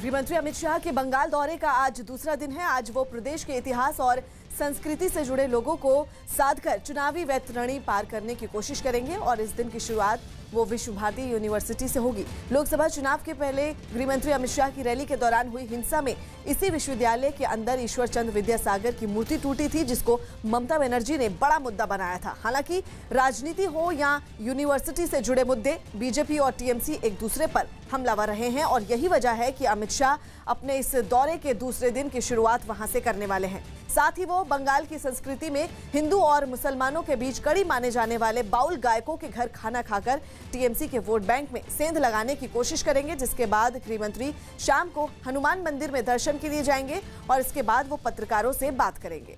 गृहमंत्री अमित शाह के बंगाल दौरे का आज दूसरा दिन है। आज वो प्रदेश के इतिहास और संस्कृति से जुड़े लोगों को साध कर चुनावी वैतरणी पार करने की कोशिश करेंगे और इस दिन की शुरुआत वो विश्व भारती यूनिवर्सिटी से होगी। लोकसभा चुनाव के पहले गृहमंत्री अमित शाह की रैली के दौरान हुई हिंसा में इसी विश्वविद्यालय के अंदर ईश्वर चंद्र विद्यासागर की मूर्ति टूटी थी, जिसको ममता बनर्जी ने बड़ा मुद्दा बनाया था। हालांकि राजनीति हो या यूनिवर्सिटी से जुड़े मुद्दे, बीजेपी और टीएमसी एक दूसरे पर हमलावर रहे हैं और यही वजह है कि अमित शाह अपने इस दौरे के दूसरे दिन की शुरुआत वहां से करने वाले हैं। साथ ही वो बंगाल की संस्कृति में हिंदू और मुसलमानों के बीच कड़ी माने जाने वाले बाउल गायकों के घर खाना खाकर टीएमसी के वोट बैंक में सेंध लगाने की कोशिश करेंगे, जिसके बाद गृहमंत्री शाम को हनुमान मंदिर में दर्शन के लिए जाएंगे और इसके बाद वो पत्रकारों से बात करेंगे।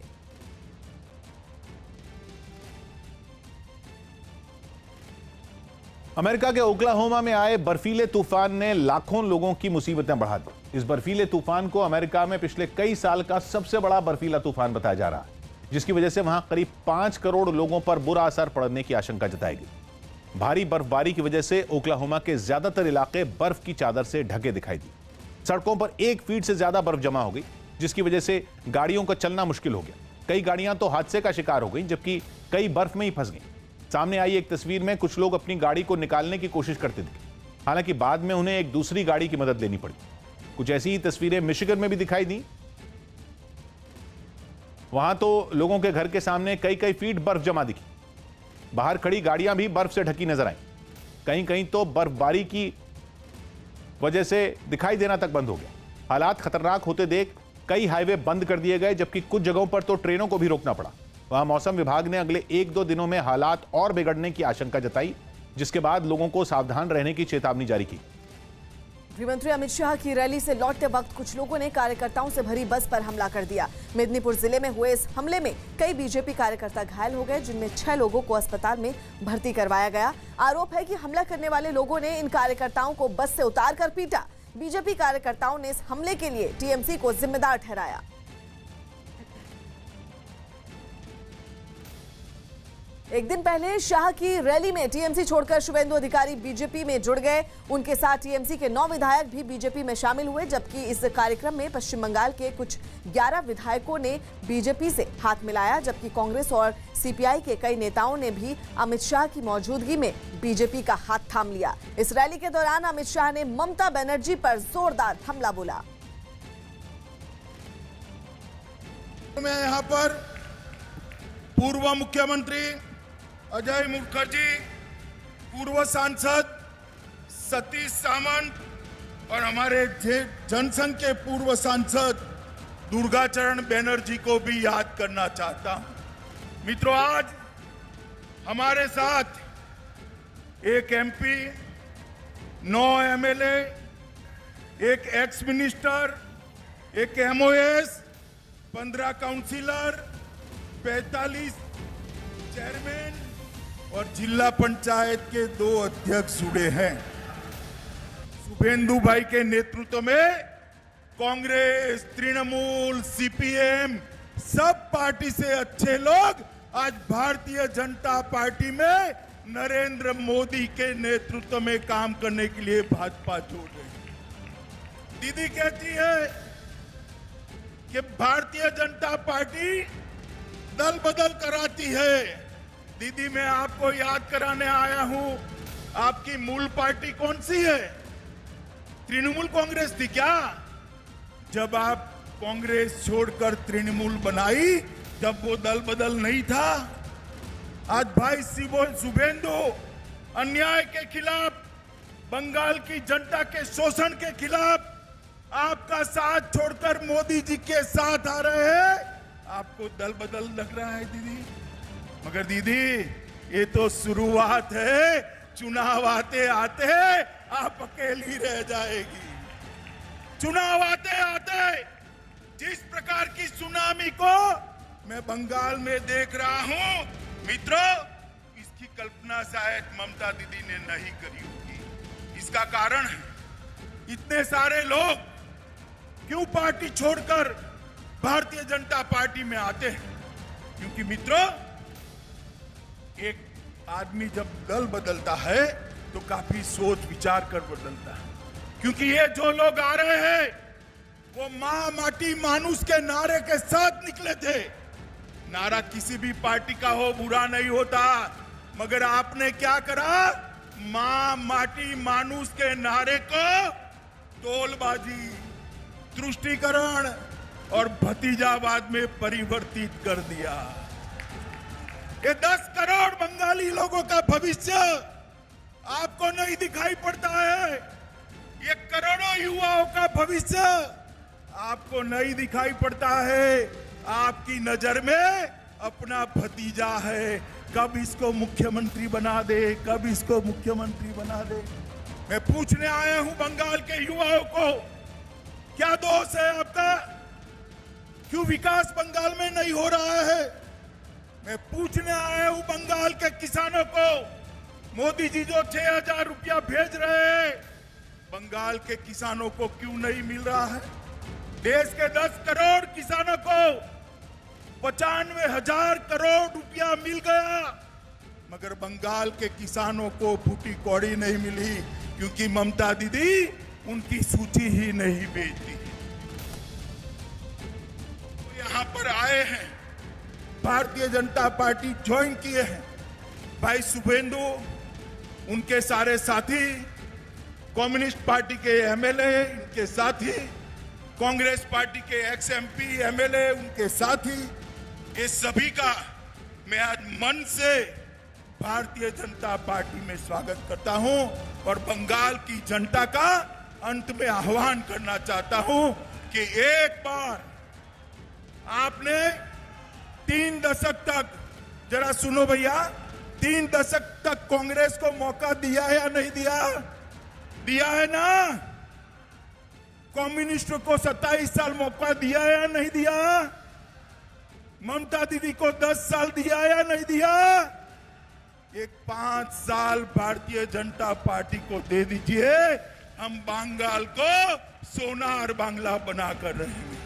अमेरिका के ओक्लाहोमा में आए बर्फीले तूफान ने लाखों लोगों की मुसीबतें बढ़ा दी। इस बर्फीले तूफान को अमेरिका में पिछले कई साल का सबसे बड़ा बर्फीला तूफान बताया जा रहा है, जिसकी वजह से वहां करीब 5 करोड़ लोगों पर बुरा असर पड़ने की आशंका जताई गई। भारी बर्फबारी की वजह से ओक्लाहोमा के ज्यादातर इलाके बर्फ की चादर से ढके दिखाई दी। सड़कों पर 1 फीट से ज्यादा बर्फ जमा हो गई, जिसकी वजह से गाड़ियों का चलना मुश्किल हो गया। कई गाड़ियां तो हादसे का शिकार हो गई, जबकि कई बर्फ में ही फंस गई। सामने आई एक तस्वीर में कुछ लोग अपनी गाड़ी को निकालने की कोशिश करते थे, हालांकि बाद में उन्हें एक दूसरी गाड़ी की मदद लेनी पड़ी। कुछ ऐसी ही तस्वीरें मिशिगन में भी दिखाई दी। वहां तो लोगों के घर के सामने कई कई फीट बर्फ जमा दिखी। बाहर खड़ी गाड़ियां भी बर्फ से ढकी नजर आई। कहीं कहीं तो बर्फबारी की वजह से दिखाई देना तक बंद हो गया। हालात खतरनाक होते देख कई हाईवे बंद कर दिए गए, जबकि कुछ जगहों पर तो ट्रेनों को भी रोकना पड़ा। वहां मौसम विभाग ने अगले 1-2 दिनों में हालात और बिगड़ने की आशंका जताई, जिसके बाद लोगों को सावधान रहने की चेतावनी जारी की। गृहमंत्री अमित शाह की रैली से लौटते वक्त कुछ लोगों ने कार्यकर्ताओं से भरी बस पर हमला कर दिया। मेदिनीपुर जिले में हुए इस हमले में कई बीजेपी कार्यकर्ता घायल हो गए, जिनमें 6 लोगों को अस्पताल में भर्ती करवाया गया। आरोप है कि हमला करने वाले लोगों ने इन कार्यकर्ताओं को बस से उतार कर पीटा। बीजेपी कार्यकर्ताओं ने इस हमले के लिए टीएमसी को जिम्मेदार ठहराया। एक दिन पहले शाह की रैली में टीएमसी छोड़कर शुभेंदु अधिकारी बीजेपी में जुड़ गए। उनके साथ टीएमसी के 9 विधायक भी बीजेपी में शामिल हुए, जबकि इस कार्यक्रम में पश्चिम बंगाल के कुछ 11 विधायकों ने बीजेपी से हाथ मिलाया, जबकि कांग्रेस और सीपीआई के कई नेताओं ने भी अमित शाह की मौजूदगी में बीजेपी का हाथ थाम लिया। इस रैली के दौरान अमित शाह ने ममता बनर्जी पर जोरदार हमला बोला। मैं यहाँ पर पूर्व मुख्यमंत्री अजय मुखर्जी, पूर्व सांसद सतीश सामंत और हमारे जनसंघ के पूर्व सांसद दुर्गाचरण बैनर्जी को भी याद करना चाहता हूं। मित्रों, आज हमारे साथ एक एमपी, 9 एमएलए, एक एक्स मिनिस्टर, एक एमओएस, 15 काउंसिलर, 45 चेयरमैन और जिला पंचायत के 2 अध्यक्ष जुड़े हैं। शुभेंदु भाई के नेतृत्व में कांग्रेस, तृणमूल, सीपीएम, सब पार्टी से अच्छे लोग आज भारतीय जनता पार्टी में नरेंद्र मोदी के नेतृत्व में काम करने के लिए भाजपा जोड़ रहे हैं। दीदी कहती है कि भारतीय जनता पार्टी दल बदल कराती है। दीदी, मैं आपको याद कराने आया हूं, आपकी मूल पार्टी कौन सी है? तृणमूल कांग्रेस थी क्या? जब आप कांग्रेस छोड़कर तृणमूल बनाई, जब वो दल बदल नहीं था। आज भाई शुभेंदु अन्याय के खिलाफ, बंगाल की जनता के शोषण के खिलाफ आपका साथ छोड़कर मोदी जी के साथ आ रहे हैं। आपको दल बदल लग रहा है दीदी, मगर दीदी ये तो शुरुआत है। चुनाव आते आते आप अकेली रह जाएगी। चुनाव आते आते जिस प्रकार की सुनामी को मैं बंगाल में देख रहा हूं, मित्रों, इसकी कल्पना शायद ममता दीदी ने नहीं करी होगी। इसका कारण है इतने सारे लोग क्यों पार्टी छोड़कर भारतीय जनता पार्टी में आते हैं? क्योंकि मित्रों, एक आदमी जब दल बदलता है तो काफी सोच विचार कर बदलता है। क्योंकि ये जो लोग आ रहे हैं वो मां माटी मानुष के नारे के साथ निकले थे। नारा किसी भी पार्टी का हो बुरा नहीं होता, मगर आपने क्या करा, मां माटी मानुष के नारे को टोलबाजी, तुष्टीकरण और भतीजावाद में परिवर्तित कर दिया। ये 10 करोड़ बंगाली लोगों का भविष्य आपको नहीं दिखाई पड़ता है। ये करोड़ों युवाओं का भविष्य आपको नहीं दिखाई पड़ता है। आपकी नजर में अपना भतीजा है, कब इसको मुख्यमंत्री बना दे, कब इसको मुख्यमंत्री बना दे। मैं पूछने आया हूं बंगाल के युवाओं को, क्या दोष है आपका? क्यों विकास बंगाल में नहीं हो रहा है? मैं पूछने आया हूं बंगाल के किसानों को, मोदी जी जो 6,000 रुपया भेज रहे हैं, बंगाल के किसानों को क्यों नहीं मिल रहा है? देश के 10 करोड़ किसानों को 95,000 करोड़ रुपया मिल गया, मगर बंगाल के किसानों को फूटी कौड़ी नहीं मिली, क्योंकि ममता दीदी उनकी सूची ही नहीं भेजती। तो यहां पर आए हैं, भारतीय जनता पार्टी ज्वाइन किए हैं, भाई शुभेंदु, उनके सारे साथी, कम्युनिस्ट पार्टी के एमएलए, इनके साथी, कांग्रेस पार्टी के एक्स एमपी एमएलए, उनके साथी, ये सभी का मैं आज मन से भारतीय जनता पार्टी में स्वागत करता हूं और बंगाल की जनता का अंत में आह्वान करना चाहता हूं कि एक बार आपने 3 दशक तक, जरा सुनो भैया, 3 दशक तक कांग्रेस को मौका दिया है या नहीं दिया? दिया है ना? कम्युनिस्ट को 27 साल मौका दिया है या नहीं दिया? ममता दीदी को 10 साल दिया या नहीं दिया? एक 5 साल भारतीय जनता पार्टी को दे दीजिए, हम बंगाल को सोनार बांग्ला बनाकर रहेंगे।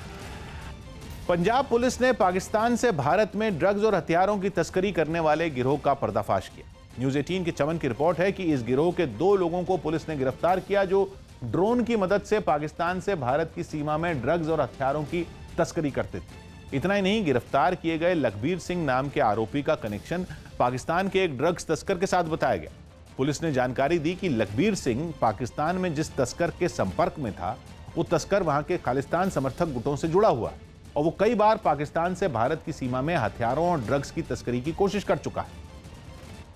पंजाब पुलिस ने पाकिस्तान से भारत में ड्रग्स और हथियारों की तस्करी करने वाले गिरोह का पर्दाफाश किया। न्यूज़ 18 की चमन की रिपोर्ट है कि इस गिरोह के 2 लोगों को पुलिस ने गिरफ्तार किया, जो ड्रोन की मदद से पाकिस्तान से भारत की सीमा में ड्रग्स और हथियारों की तस्करी करते थे। इतना ही नहीं, गिरफ्तार किए गए लखबीर सिंह नाम के आरोपी का कनेक्शन पाकिस्तान के एक ड्रग्स तस्कर के साथ बताया गया। पुलिस ने जानकारी दी कि लखबीर सिंह पाकिस्तान में जिस तस्कर के संपर्क में था, वो तस्कर वहां के खालिस्तान समर्थक गुटों से जुड़ा हुआ और वो कई बार पाकिस्तान से भारत की सीमा में हथियारों और ड्रग्स की तस्करी की कोशिश कर चुका है।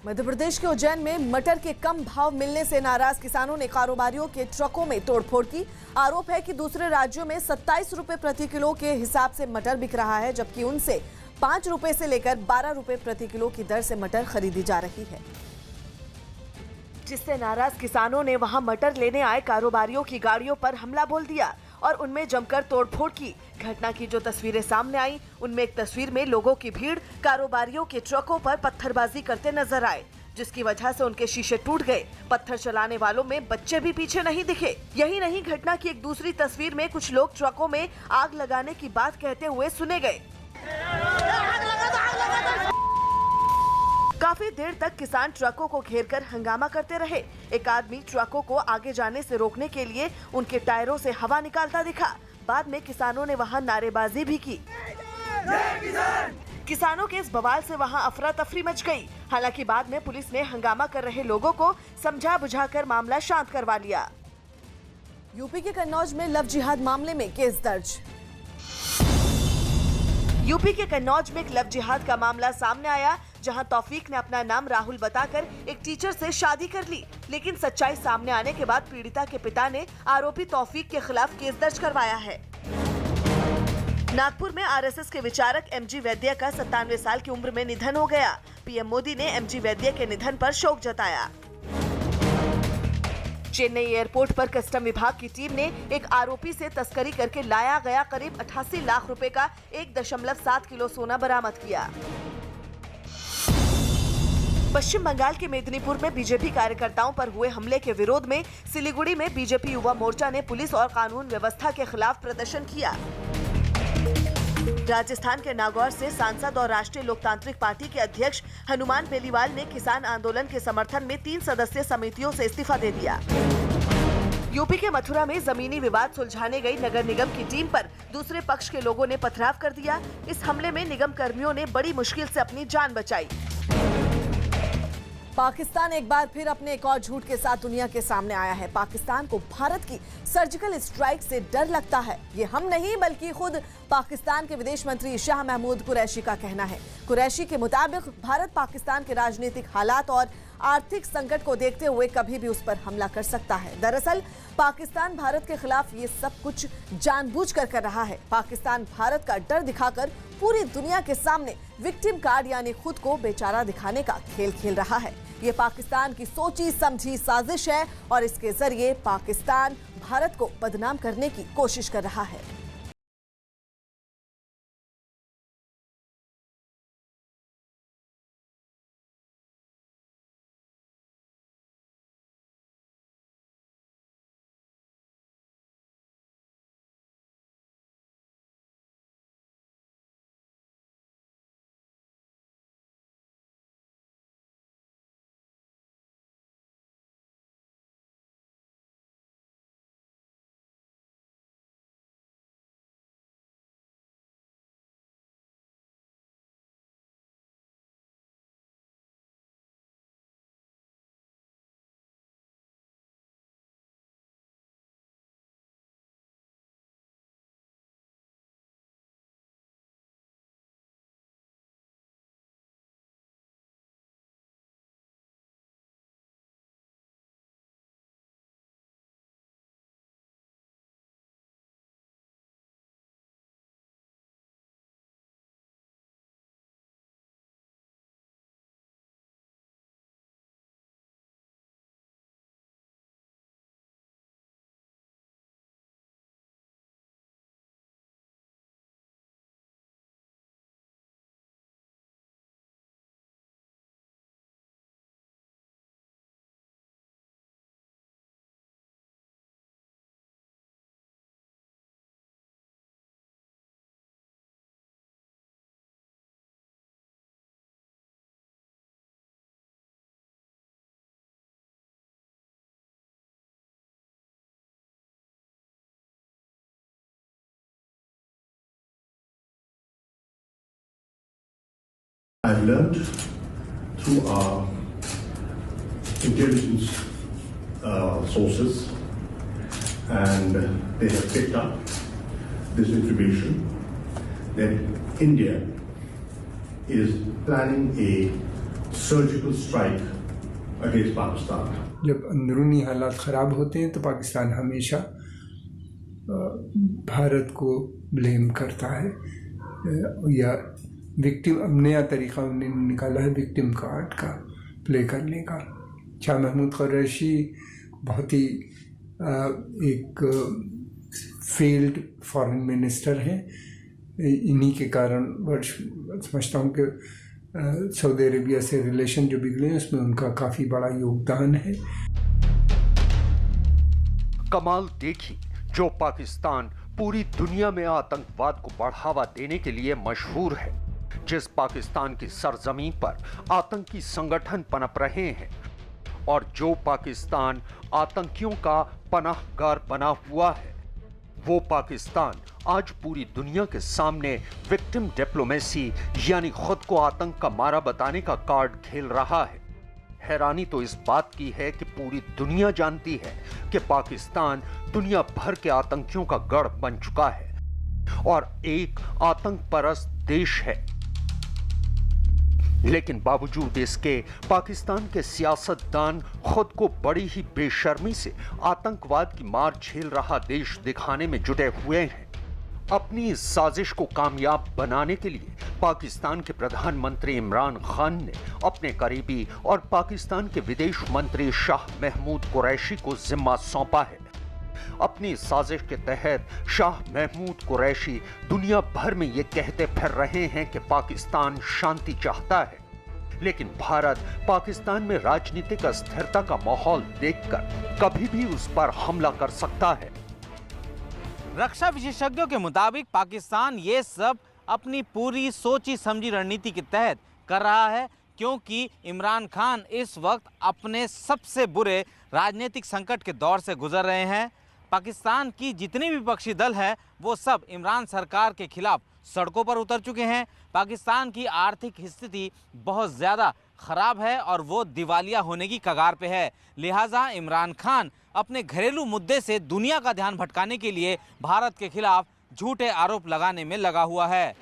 मध्य प्रदेश के उज्जैन में मटर के कम भाव मिलने से नाराज किसानों ने कारोबारियों के ट्रकों में तोड़फोड़ की। आरोप है कि दूसरे राज्यों में 27 रुपए प्रति किलो के हिसाब से मटर बिक रहा है, जबकि उनसे 5 रुपए से लेकर 12 रुपए प्रति किलो की दर से मटर खरीदी जा रही है, जिससे नाराज किसानों ने वहां मटर लेने आए कारोबारियों की गाड़ियों पर हमला बोल दिया और उनमें जमकर तोड़फोड़ की। घटना की जो तस्वीरें सामने आई, उनमें एक तस्वीर में लोगों की भीड़ कारोबारियों के ट्रकों पर पत्थरबाजी करते नजर आए, जिसकी वजह से उनके शीशे टूट गए। पत्थर चलाने वालों में बच्चे भी पीछे नहीं दिखे। यही नहीं, घटना की एक दूसरी तस्वीर में कुछ लोग ट्रकों में आग लगाने की बात कहते हुए सुने गए। काफी देर तक किसान ट्रकों को घेरकर हंगामा करते रहे। एक आदमी ट्रकों को आगे जाने से रोकने के लिए उनके टायरों से हवा निकालता दिखा। बाद में किसानों ने वहां नारेबाजी भी की। किसानों के इस बवाल से वहां अफरा तफरी मच गई। हालांकि बाद में पुलिस ने हंगामा कर रहे लोगों को समझा बुझाकर मामला शांत करवा लिया। यूपी के कन्नौज में लव जिहाद मामले में केस दर्ज। यूपी के कन्नौज में एक लव जिहाद का मामला सामने आया, जहां तौफीक ने अपना नाम राहुल बताकर एक टीचर से शादी कर ली। लेकिन सच्चाई सामने आने के बाद पीड़िता के पिता ने आरोपी तौफीक के खिलाफ केस दर्ज करवाया है। नागपुर में आरएसएस के विचारक एमजी वैद्य का 97 साल की उम्र में निधन हो गया। पीएम मोदी ने एमजी वैद्य के निधन पर शोक जताया। चेन्नई एयरपोर्ट पर कस्टम विभाग की टीम ने एक आरोपी से तस्करी करके लाया गया करीब 88 लाख रुपए का 1.7 किलो सोना बरामद किया। पश्चिम बंगाल के मेदिनीपुर में बीजेपी कार्यकर्ताओं पर हुए हमले के विरोध में सिलीगुड़ी में बीजेपी युवा मोर्चा ने पुलिस और कानून व्यवस्था के खिलाफ प्रदर्शन किया। राजस्थान के नागौर से सांसद और राष्ट्रीय लोकतांत्रिक पार्टी के अध्यक्ष हनुमान बेलीवाल ने किसान आंदोलन के समर्थन में 3 सदस्यीय समितियों से इस्तीफा दे दिया। यूपी के मथुरा में जमीनी विवाद सुलझाने गई नगर निगम की टीम पर दूसरे पक्ष के लोगों ने पथराव कर दिया। इस हमले में निगम कर्मियों ने बड़ी मुश्किल से अपनी जान बचाई। पाकिस्तान एक बार फिर अपने एक और झूठ के साथ दुनिया के सामने आया है। पाकिस्तान को भारत की सर्जिकल स्ट्राइक से डर लगता है। ये हम नहीं बल्कि खुद पाकिस्तान के विदेश मंत्री शाह महमूद कुरैशी का कहना है। कुरैशी के मुताबिक भारत पाकिस्तान के राजनीतिक हालात और आर्थिक संकट को देखते हुए कभी भी उस पर हमला कर सकता है। दरअसल पाकिस्तान भारत के खिलाफ ये सब कुछ जानबूझकर कर रहा है। पाकिस्तान भारत का डर दिखाकर पूरी दुनिया के सामने विक्टिम कार्ड यानी खुद को बेचारा दिखाने का खेल खेल रहा है। ये पाकिस्तान की सोची समझी साजिश है और इसके जरिए पाकिस्तान भारत को बदनाम करने की कोशिश कर रहा है। I've learned through our intelligence sources, and they have picked up this information that India is planning a surgical strike against Pakistan. जब अंदरूनी हालात ख़राब होते हैं तो पाकिस्तान हमेशा भारत को ब्लेम करता है या विक्टिम। अब नया तरीक़ा उन्होंने निकाला है विक्टिम कार्ड का प्ले करने का। शाह महमूद कुरैशी बहुत ही एक फेल्ड फॉरेन मिनिस्टर हैं। इन्हीं के कारण समझता हूँ कि सऊदी अरेबिया से रिलेशन जो बिगड़े हैं उसमें उनका काफ़ी बड़ा योगदान है। कमाल देखी, जो पाकिस्तान पूरी दुनिया में आतंकवाद को बढ़ावा देने के लिए मशहूर है, जिस पाकिस्तान की सरजमीन पर आतंकी संगठन पनप रहे हैं और जो पाकिस्तान आतंकियों का पनाहगार बना हुआ है, वो पाकिस्तान आज पूरी दुनिया के सामने विक्टिम डिप्लोमेसी यानी खुद को आतंक का मारा बताने का कार्ड खेल रहा है। हैरानी तो इस बात की है कि पूरी दुनिया जानती है कि पाकिस्तान दुनिया भर के आतंकियों का गढ़ बन चुका है और एक आतंक परस्त देश है। लेकिन बावजूद इसके पाकिस्तान के सियासतदान खुद को बड़ी ही बेशर्मी से आतंकवाद की मार झेल रहा देश दिखाने में जुटे हुए हैं। अपनी इस साजिश को कामयाब बनाने के लिए पाकिस्तान के प्रधानमंत्री इमरान खान ने अपने करीबी और पाकिस्तान के विदेश मंत्री शाह महमूद कुरैशी को जिम्मा सौंपा है। अपनी साजिश के तहत शाह महमूद कुरैशी दुनिया भर में ये कहते फिर रहे हैं कि पाकिस्तान शांति चाहता है, लेकिन भारत पाकिस्तान में राजनीतिक अस्थिरता का माहौल देखकर कभी भी उस पर हमला कर सकता है। रक्षा विशेषज्ञों के मुताबिक पाकिस्तान ये सब अपनी पूरी सोची समझी रणनीति के तहत कर रहा है, क्योंकि इमरान खान इस वक्त अपने सबसे बुरे राजनीतिक संकट के दौर से गुजर रहे हैं। पाकिस्तान की जितनी भी विपक्षी दल है वो सब इमरान सरकार के खिलाफ सड़कों पर उतर चुके हैं। पाकिस्तान की आर्थिक स्थिति बहुत ज़्यादा ख़राब है और वो दिवालिया होने की कगार पे है। लिहाजा इमरान खान अपने घरेलू मुद्दे से दुनिया का ध्यान भटकाने के लिए भारत के खिलाफ झूठे आरोप लगाने में लगा हुआ है।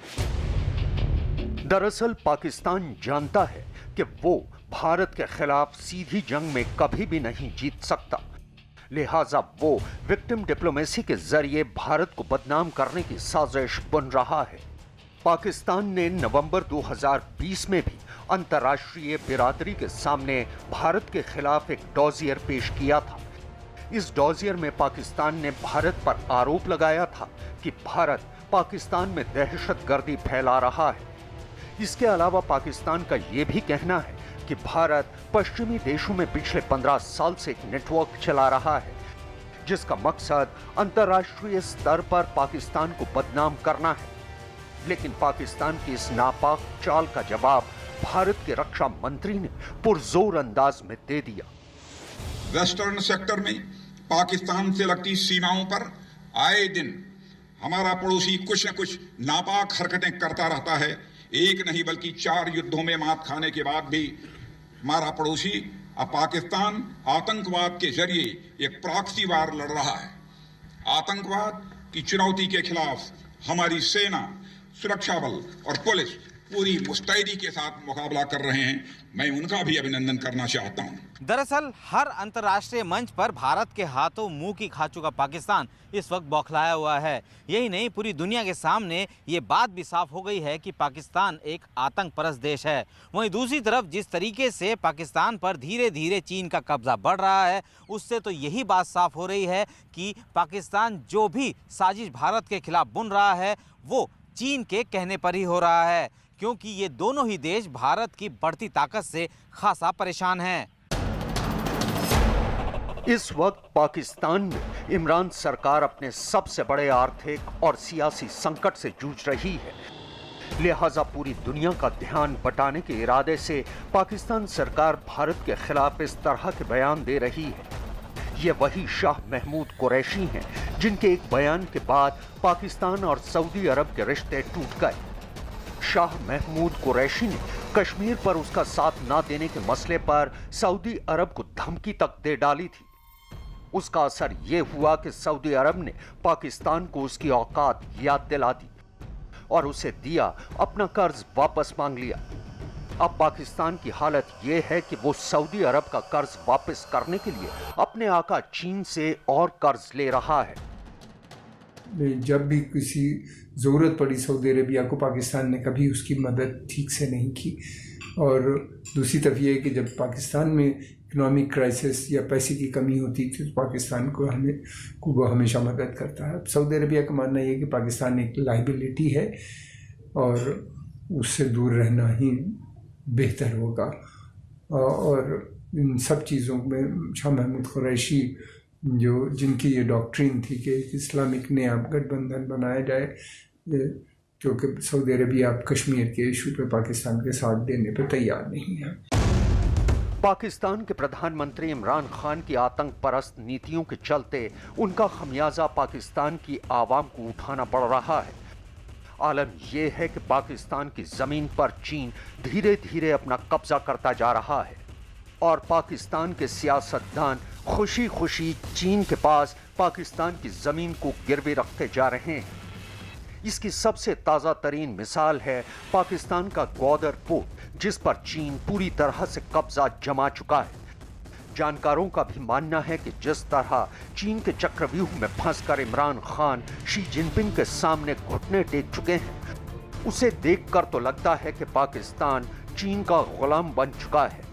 दरअसल पाकिस्तान जानता है कि वो भारत के खिलाफ सीधी जंग में कभी भी नहीं जीत सकता। लिहाजा वो विक्टिम डिप्लोमेसी के जरिए भारत को बदनाम करने की साजिश बुन रहा है। पाकिस्तान ने नवंबर 2020 में भी अंतर्राष्ट्रीय बिरादरी के सामने भारत के खिलाफ एक डॉजियर पेश किया था। इस डॉजियर में पाकिस्तान ने भारत पर आरोप लगाया था कि भारत पाकिस्तान में दहशतगर्दी फैला रहा है। इसके अलावा पाकिस्तान का ये भी कहना है कि भारत पश्चिमी देशों में पिछले 15 साल से एक नेटवर्क चला रहा है जिसका मकसद अंतर्राष्ट्रीय स्तर पर पाकिस्तान को बदनाम करना है। लेकिन पाकिस्तान की इस नापाक चाल का जवाब भारत के रक्षा मंत्री ने पुरजोर अंदाज में दे दिया। वेस्टर्न सेक्टर में पाकिस्तान से लगती सीमाओं पर आए दिन हमारा पड़ोसी कुछ न कुछ नापाक हरकतें करता रहता है। एक नहीं बल्कि 4 युद्धों में मात खाने के बाद भी हमारा पड़ोसी अब पाकिस्तान आतंकवाद के जरिए एक प्रॉक्सी वार लड़ रहा है। आतंकवाद की चुनौती के खिलाफ हमारी सेना, सुरक्षा बल और पुलिस पूरी मुस्तैदी के साथ मुकाबला कर रहे हैं। मैं उनका भी अभिनंदन करना चाहता हूं। दरअसल हर अंतर्राष्ट्रीय मंच पर भारत के हाथों मुंह की खा चुका पाकिस्तान इस वक्त बौखलाया हुआ है। यही नहीं, पूरी दुनिया के सामने ये बात भी साफ हो गई है कि पाकिस्तान एक आतंक परस्त देश है। वहीं दूसरी तरफ जिस तरीके से पाकिस्तान पर धीरे धीरे चीन का कब्जा बढ़ रहा है, उससे तो यही बात साफ हो रही है कि पाकिस्तान जो भी साजिश भारत के खिलाफ बुन रहा है वो चीन के कहने पर ही हो रहा है, क्योंकि ये दोनों ही देश भारत की बढ़ती ताकत से खासा परेशान हैं। इस वक्त पाकिस्तान में इमरान सरकार अपने सबसे बड़े आर्थिक और सियासी संकट से जूझ रही है। लिहाजा पूरी दुनिया का ध्यान बटाने के इरादे से पाकिस्तान सरकार भारत के खिलाफ इस तरह के बयान दे रही है। ये वही शाह महमूद कुरैशी हैं जिनके एक बयान के बाद पाकिस्तान और सऊदी अरब के रिश्ते टूट गए। शाह महमूद कुरैशी ने कश्मीर पर उसका साथ ना देने के मसले पर सऊदी अरब को धमकी तक दे डाली थी। उसका असर यह हुआ कि सऊदी अरब ने पाकिस्तान को उसकी औकात याद दिला दी और उसे दिया अपना कर्ज वापस मांग लिया। अब पाकिस्तान की हालत यह है कि वो सऊदी अरब का कर्ज वापस करने के लिए अपने आका चीन से और कर्ज ले रहा है। जब भी किसी ज़रूरत पड़ी सऊदी अरेबिया को, पाकिस्तान ने कभी उसकी मदद ठीक से नहीं की। और दूसरी तरफ ये है कि जब पाकिस्तान में इकोनॉमिक क्राइसिस या पैसे की कमी होती थी तो पाकिस्तान को वो हमेशा मदद करता है। सऊदी अरेबिया का मानना ये है कि पाकिस्तान एक लाइबिलिटी है और उससे दूर रहना ही बेहतर होगा। और इन सब चीज़ों में शाह महमूद कुरैशी जिनकी ये डॉक्ट्रिन थी कि इस्लामिक नया गठबंधन बनाया जाए, क्योंकि सऊदी अरेबिया कश्मीर के इशू पे पाकिस्तान के साथ देने पे तैयार नहीं है। पाकिस्तान के प्रधानमंत्री इमरान खान की आतंक परस्त नीतियों के चलते उनका खमियाजा पाकिस्तान की आवाम को उठाना पड़ रहा है। आलम यह है कि पाकिस्तान की जमीन पर चीन धीरे धीरे अपना कब्जा करता जा रहा है और पाकिस्तान के सियासतदान खुशी खुशी चीन के पास पाकिस्तान की जमीन को गिरवी रखते जा रहे हैं। इसकी सबसे ताज़ा तरीन मिसाल है पाकिस्तान का ग्वादर पोर्ट, जिस पर चीन पूरी तरह से कब्जा जमा चुका है। जानकारों का भी मानना है कि जिस तरह चीन के चक्रव्यूह में फंसकर इमरान खान शी जिनपिंग के सामने घुटने टेक चुके हैं, उसे देखकर तो लगता है कि पाकिस्तान चीन का गुलाम बन चुका है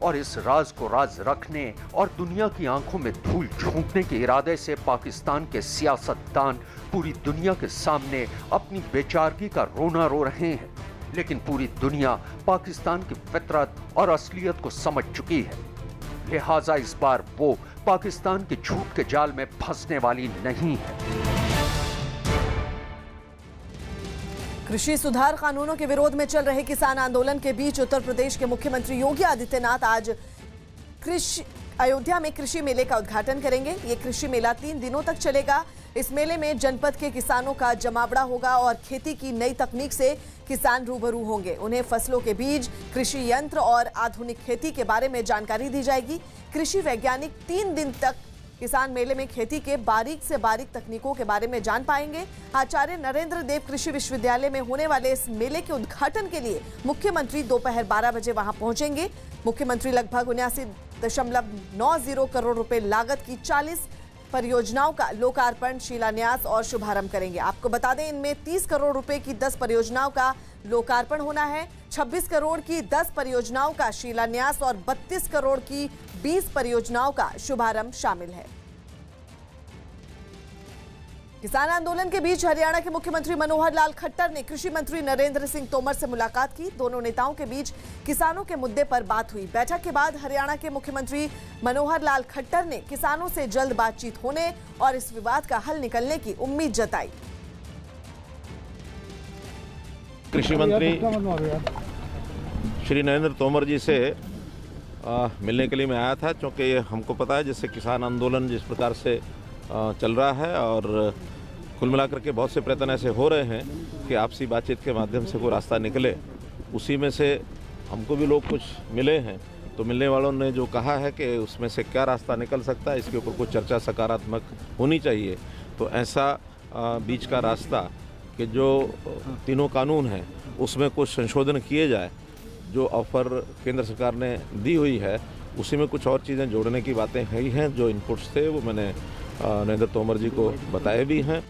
और इस राज को राज रखने और दुनिया की आंखों में धूल झोंकने के इरादे से पाकिस्तान के सियासतदान पूरी दुनिया के सामने अपनी बेचारगी का रोना रो रहे हैं। लेकिन पूरी दुनिया पाकिस्तान की फितरत और असलियत को समझ चुकी है। लिहाजा इस बार वो पाकिस्तान के झूठ के जाल में फंसने वाली नहीं है। कृषि सुधार कानूनों के विरोध में चल रहे किसान आंदोलन के बीच उत्तर प्रदेश के मुख्यमंत्री योगी आदित्यनाथ आज अयोध्या में कृषि मेले का उद्घाटन करेंगे। ये कृषि मेला 3 दिनों तक चलेगा। इस मेले में जनपद के किसानों का जमावड़ा होगा और खेती की नई तकनीक से किसान रूबरू होंगे। उन्हें फसलों के बीज, कृषि यंत्र और आधुनिक खेती के बारे में जानकारी दी जाएगी। कृषि वैज्ञानिक 3 दिन तक किसान मेले में खेती के बारीक से बारीक तकनीकों के बारे में जान पाएंगे। आचार्य नरेंद्र देव कृषि विश्वविद्यालय में होने वाले इस मेले के उद्घाटन के लिए मुख्यमंत्री दोपहर 12 बजे वहां पहुंचेंगे। मुख्यमंत्री लगभग 79.90 करोड़ रुपए लागत की 40 परियोजनाओं का लोकार्पण, शिलान्यास और शुभारंभ करेंगे। आपको बता दें, इनमें 30 करोड़ रुपए की 10 परियोजनाओं का लोकार्पण होना है, 26 करोड़ की 10 परियोजनाओं का शिलान्यास और 32 करोड़ की 20 परियोजनाओं का शुभारंभ शामिल है। किसान आंदोलन के बीच हरियाणा के मुख्यमंत्री मनोहर लाल खट्टर ने कृषि मंत्री नरेंद्र सिंह तोमर से मुलाकात की। दोनों नेताओं के बीच किसानों के मुद्दे पर बात हुई। बैठक के बाद हरियाणा के मुख्यमंत्री मनोहर लाल खट्टर ने किसानों से जल्द बातचीत होने और इस विवाद का हल निकलने की उम्मीद जताई। कृषि मंत्री श्री नरेंद्र तोमर जी से मिलने के लिए मैं आया था, क्योंकि हमको पता है जैसे किसान आंदोलन जिस प्रकार से चल रहा है और कुल मिलाकर के बहुत से प्रयत्न ऐसे हो रहे हैं कि आपसी बातचीत के माध्यम से कोई रास्ता निकले। उसी में से हमको भी लोग कुछ मिले हैं, तो मिलने वालों ने जो कहा है कि उसमें से क्या रास्ता निकल सकता है, इसके ऊपर कुछ चर्चा सकारात्मक होनी चाहिए। तो ऐसा बीच का रास्ता कि जो तीनों कानून हैं उसमें कुछ संशोधन किए जाए, जो ऑफर केंद्र सरकार ने दी हुई है उसी में कुछ और चीज़ें जोड़ने की बातें ही हैं। जो इनपुट्स थे वो मैंने नरेंद्र तोमर जी को बताए भी हैं।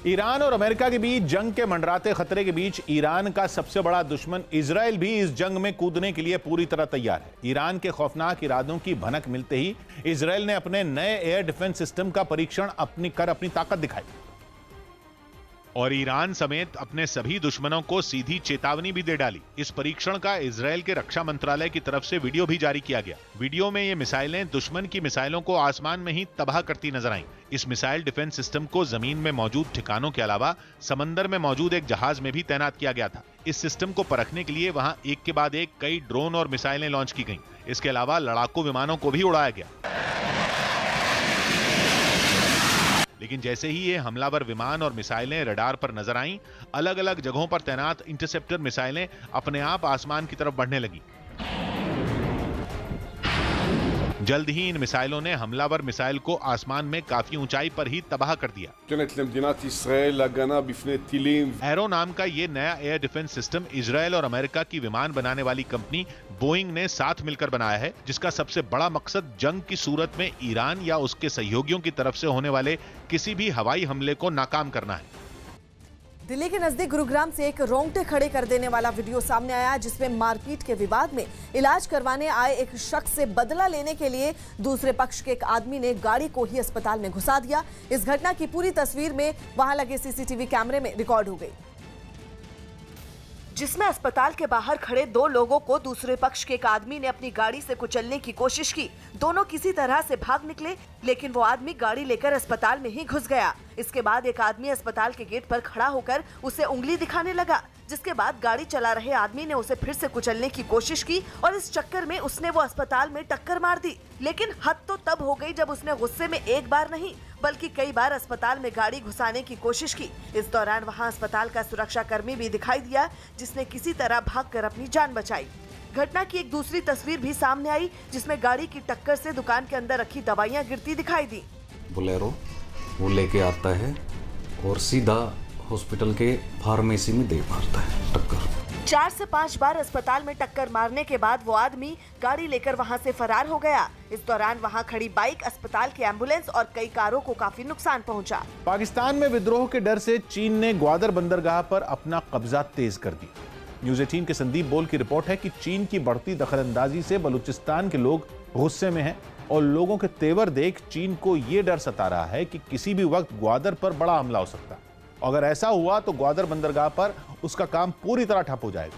ईरान और अमेरिका के बीच जंग के मंडराते खतरे के बीच ईरान का सबसे बड़ा दुश्मन इजराइल भी इस जंग में कूदने के लिए पूरी तरह तैयार है। ईरान के खौफनाक इरादों की भनक मिलते ही इजराइल ने अपने नए एयर डिफेंस सिस्टम का परीक्षण अपनी ताकत दिखाई और ईरान समेत अपने सभी दुश्मनों को सीधी चेतावनी भी दे डाली। इस परीक्षण का इजराइल के रक्षा मंत्रालय की तरफ से वीडियो भी जारी किया गया। वीडियो में ये मिसाइलें दुश्मन की मिसाइलों को आसमान में ही तबाह करती नजर आईं। इस मिसाइल डिफेंस सिस्टम को जमीन में मौजूद ठिकानों के अलावा समंदर में मौजूद एक जहाज में भी तैनात किया गया था। इस सिस्टम को परखने के लिए वहां एक के बाद एक कई ड्रोन और मिसाइलें लॉन्च की गईं। इसके अलावा लड़ाकू विमानों को भी उड़ाया गया। लेकिन जैसे ही ये हमलावर विमान और मिसाइलें रडार पर नजर आईं, अलग अलग जगहों पर तैनात इंटरसेप्टर मिसाइलें अपने आप आसमान की तरफ बढ़ने लगीं। जल्द ही इन मिसाइलों ने हमलावर मिसाइल को आसमान में काफी ऊंचाई पर ही तबाह कर दिया। एरो नाम का ये नया एयर डिफेंस सिस्टम इजराइल और अमेरिका की विमान बनाने वाली कंपनी बोइंग ने साथ मिलकर बनाया है, जिसका सबसे बड़ा मकसद जंग की सूरत में ईरान या उसके सहयोगियों की तरफ से होने वाले किसी भी हवाई हमले को नाकाम करना है। दिल्ली के नजदीक गुरुग्राम से एक रोंगटे खड़े कर देने वाला वीडियो सामने आया, जिसमें मारपीट के विवाद में इलाज करवाने आए एक शख्स से बदला लेने के लिए दूसरे पक्ष के एक आदमी ने गाड़ी को ही अस्पताल में घुसा दिया। इस घटना की पूरी तस्वीर में वहां लगे सीसीटीवी कैमरे में रिकॉर्ड हो गई, जिसमें अस्पताल के बाहर खड़े 2 लोगों को दूसरे पक्ष के एक आदमी ने अपनी गाड़ी से कुचलने की कोशिश की। दोनों किसी तरह से भाग निकले, लेकिन वो आदमी गाड़ी लेकर अस्पताल में ही घुस गया। इसके बाद एक आदमी अस्पताल के गेट पर खड़ा होकर उसे उंगली दिखाने लगा, जिसके बाद गाड़ी चला रहे आदमी ने उसे फिर से कुचलने की कोशिश की और इस चक्कर में उसने वो अस्पताल में टक्कर मार दी। लेकिन हद तो तब हो गई जब उसने गुस्से में एक बार नहीं बल्कि कई बार अस्पताल में गाड़ी घुसाने की कोशिश की। इस दौरान वहां अस्पताल का सुरक्षा कर्मी भी दिखाई दिया, जिसने किसी तरह भागकर अपनी जान बचाई। घटना की एक दूसरी तस्वीर भी सामने आई, जिसमें गाड़ी की टक्कर से दुकान के अंदर रखी दवाइयां गिरती दिखाई दी। बोलेरो वो लेके आता है और सीधा हॉस्पिटल के फार्मेसी में दे मारता है टक्कर। 4 से 5 बार अस्पताल में टक्कर मारने के बाद वो आदमी गाड़ी लेकर वहां से फरार हो गया। इस दौरान वहां खड़ी बाइक, अस्पताल की एम्बुलेंस और कई कारों को काफी नुकसान पहुंचा। पाकिस्तान में विद्रोह के डर से चीन ने ग्वादर बंदरगाह पर अपना कब्जा तेज कर दिया। न्यूज़ 18 के संदीप बोल की रिपोर्ट है कि चीन की बढ़ती दखलंदाजी से बलूचिस्तान के लोग गुस्से में हैं और लोगों के तेवर देख चीन को यह डर सता रहा है कि किसी भी वक्त ग्वादर पर बड़ा हमला हो सकता है। अगर ऐसा हुआ तो ग्वादर बंदरगाह पर उसका काम पूरी तरह ठप हो जाएगा।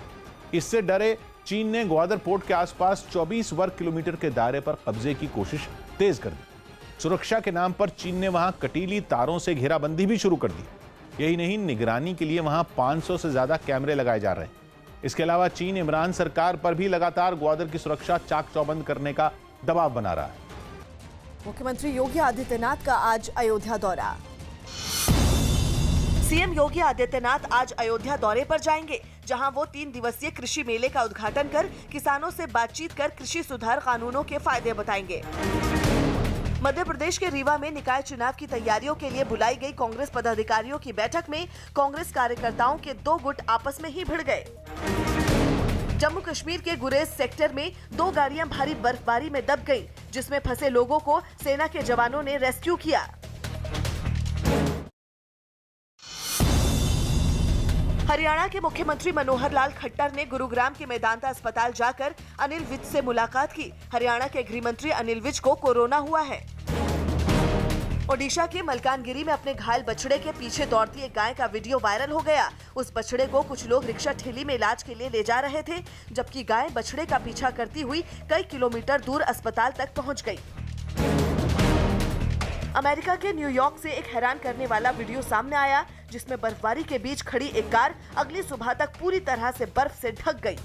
इससे डरे चीन ने ग्वादर पोर्ट के आसपास 24 वर्ग किलोमीटर के दायरे पर कब्जे की कोशिश तेज कर दी। सुरक्षा के नाम पर चीन ने वहां कटीली तारों से घेराबंदी भी शुरू कर दी। यही नहीं, निगरानी के लिए वहां 500 से ज्यादा कैमरे लगाए जा रहे हैं। इसके अलावा चीन इमरान सरकार पर भी लगातार ग्वादर की सुरक्षा चाक चौबंद करने का दबाव बना रहा है। मुख्यमंत्री योगी आदित्यनाथ का आज अयोध्या दौरा। सीएम योगी आदित्यनाथ आज अयोध्या दौरे पर जाएंगे, जहां वो 3 दिवसीय कृषि मेले का उद्घाटन कर किसानों से बातचीत कर कृषि सुधार कानूनों के फायदे बताएंगे। मध्य प्रदेश के रीवा में निकाय चुनाव की तैयारियों के लिए बुलाई गई कांग्रेस पदाधिकारियों की बैठक में कांग्रेस कार्यकर्ताओं के 2 गुट आपस में ही भिड़ गए। जम्मू कश्मीर के गुरेज सेक्टर में 2 गाड़ियां भारी बर्फबारी में दब गईं, जिसमें फंसे लोगों को सेना के जवानों ने रेस्क्यू किया। हरियाणा के मुख्यमंत्री मनोहर लाल खट्टर ने गुरुग्राम के मेदांता अस्पताल जाकर अनिल विज से मुलाकात की। हरियाणा के गृह मंत्री अनिल विज को कोरोना हुआ है। ओडिशा के मलकानगिरी में अपने घायल बछड़े के पीछे दौड़ती एक गाय का वीडियो वायरल हो गया। उस बछड़े को कुछ लोग रिक्शा ठेली में इलाज के लिए ले जा रहे थे, जबकि गाय बछड़े का पीछा करती हुई कई किलोमीटर दूर अस्पताल तक पहुंच गई। अमेरिका के न्यूयॉर्क से एक हैरान करने वाला वीडियो सामने आया, जिसमें बर्फबारी के बीच खड़ी एक कार अगली सुबह तक पूरी तरह से बर्फ से ढक गई।